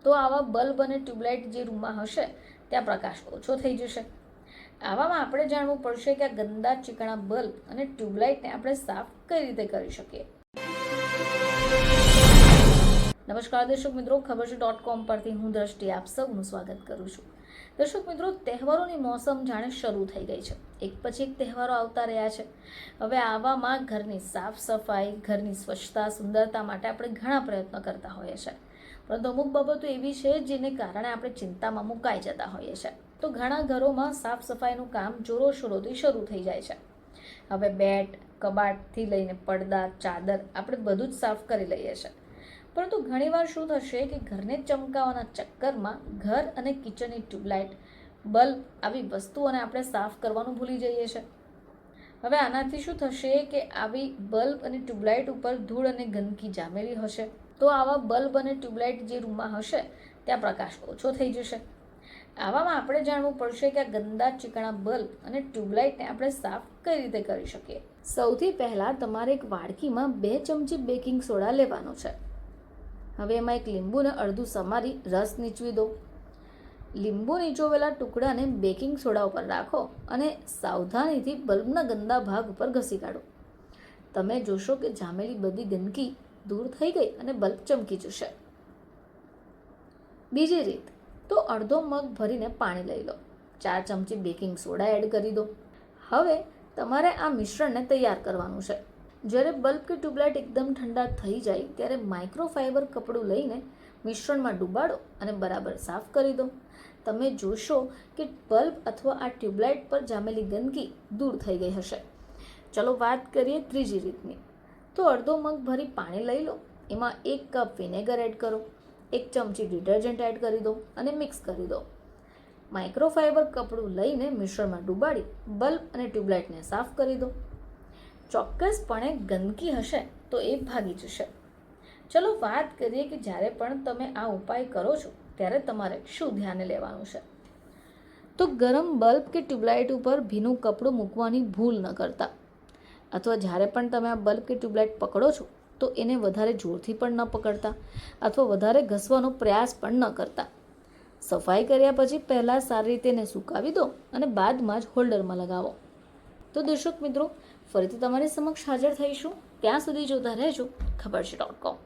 તો આવા બલ્બ અને ટ્યુબલાઇટ જે રૂમમાં હશે ત્યાં પ્રકાશ ઓછો થઈ જશે. આવામાં આપણે જાણવું પડશે કે આ ગંદા ચીકણા બલ્બ અને ટ્યુબલાઇટને આપણે સાફ કઈ રીતે કરી શકીએ. નમસ્કાર દર્શક મિત્રો, ખબર છે .com પરથી હું દ્રષ્ટિ આપ સૌનું સ્વાગત કરું છું. દર્શક મિત્રો, તહેવારોની મોસમ જાણે શરૂ થઈ ગઈ છે. એક પછી એક તહેવારો આવતા રહ્યા છે. હવે આવામાં ઘરની સાફ સફાઈ, ઘરની સ્વચ્છતા, સુંદરતા માટે આપણે ઘણા પ્રયત્નો કરતા હોઈએ છીએ, પરંતુ અમુક બાબતો એવી છે જેને કારણે આપણે ચિંતામાં મુકાઈ જતા હોઈએ છીએ. તો ઘણા ઘરોમાં સાફ સફાઈનું કામ જોરોશોરોથી શરૂ થઈ જાય છે. હવે બેડ, કબાટથી લઈને પડદા, ચાદર આપણે બધું જ સાફ કરી લઈએ છીએ. પરંતુ ઘણીવાર શું થશે કે ઘરને ચમકાવવાના ચક્કરમાં ઘર અને કિચનની ટ્યુબલાઇટ, બલ્બ આવી વસ્તુઓને આપણે સાફ કરવાનું ભૂલી જઈએ છીએ. હવે આનાથી શું થશે કે આવી બલ્બ અને ટ્યુબલાઇટ ઉપર ધૂળ અને ગંદકી જામેલી હશે, તો આવા બલ્બ અને ટ્યુબલાઇટ જે રૂમમાં હશે ત્યાં પ્રકાશ ઓછો થઈ જશે. આવામાં આપણે જાણવું પડશે કે આ ગંદા ચીકણા બલ્બ અને ટ્યુબલાઇટને આપણે સાફ કઈ રીતે કરી શકીએ. સૌથી પહેલાં તમારે એક વાડકીમાં 2 ચમચી બેકિંગ સોડા લેવાનો છે. હવે એમાં એક લીંબુને અડધું સમારી રસ નીચવી દો. લીંબુ નીચોવેલા ટુકડાને બેકિંગ સોડા ઉપર રાખો અને સાવધાનીથી બલ્બના ગંદા ભાગ ઉપર ઘસી કાઢો. તમે જોશો કે જામેલી બધી ગંદકી દૂર થઈ ગઈ અને બલ્બ ચમકી જશે. બીજી રીત, તો અડધો મગ ભરીને પાણી લઈ લો, 4 ચમચી બેકિંગ સોડા એડ કરી દો. હવે તમારે આ મિશ્રણને તૈયાર કરવાનું છે. જ્યારે બલ્બ કે ટ્યુબલાઇટ એકદમ ઠંડા થઈ જાય ત્યારે માઇક્રોફાઇબર કપડું લઈને મિશ્રણમાં ડૂબાડો અને બરાબર સાફ કરી દો. તમે જોશો કે બલ્બ અથવા આ ટ્યુબલાઇટ પર જામેલી ગંદકી દૂર થઈ ગઈ હશે. ચલો વાત કરીએ ત્રીજી રીતની. તો અડધો મગ ભરી પાણી લઈ લો, એમાં 1 કપ વિનેગર એડ કરો, 1 ચમચી ડિટર્જન્ટ એડ કરી દો અને મિક્સ કરી દો. માઇક્રોફાઇબર કપડું લઈને મિશ્રણમાં ડૂબાડી બલ્બ અને ટ્યુબલાઇટને સાફ કરી દો. ચોક્કસપણે ગંદકી હશે તો એ ભાગી જશે. ચલો વાત કરીએ કે જ્યારે પણ તમે આ ઉપાય કરો છો ત્યારે તમારે શું ધ્યાને લેવાનું છે. તો ગરમ બલ્બ કે ટ્યુબલાઇટ ઉપર ભીનું કપડું મૂકવાની ભૂલ ન કરતા, અથવા જ્યારે પણ તમે આ બલ્બ કે ટ્યુબલાઇટ પકડો છો તો એને વધારે જોરથી પણ ન પકડતા અથવા વધારે ઘસવાનો પ્રયાસ પણ ન કરતા. સફાઈ કર્યા પછી પહેલાં સારી રીતે એને સુકાવી દો અને બાદમાં જ હોલ્ડરમાં લગાવો. તો દર્શક મિત્રો, ફરીથી તમારી સમક્ષ હાજર થઈશું. ત્યાં સુધી જોતા રહેજો ખબર છે .com.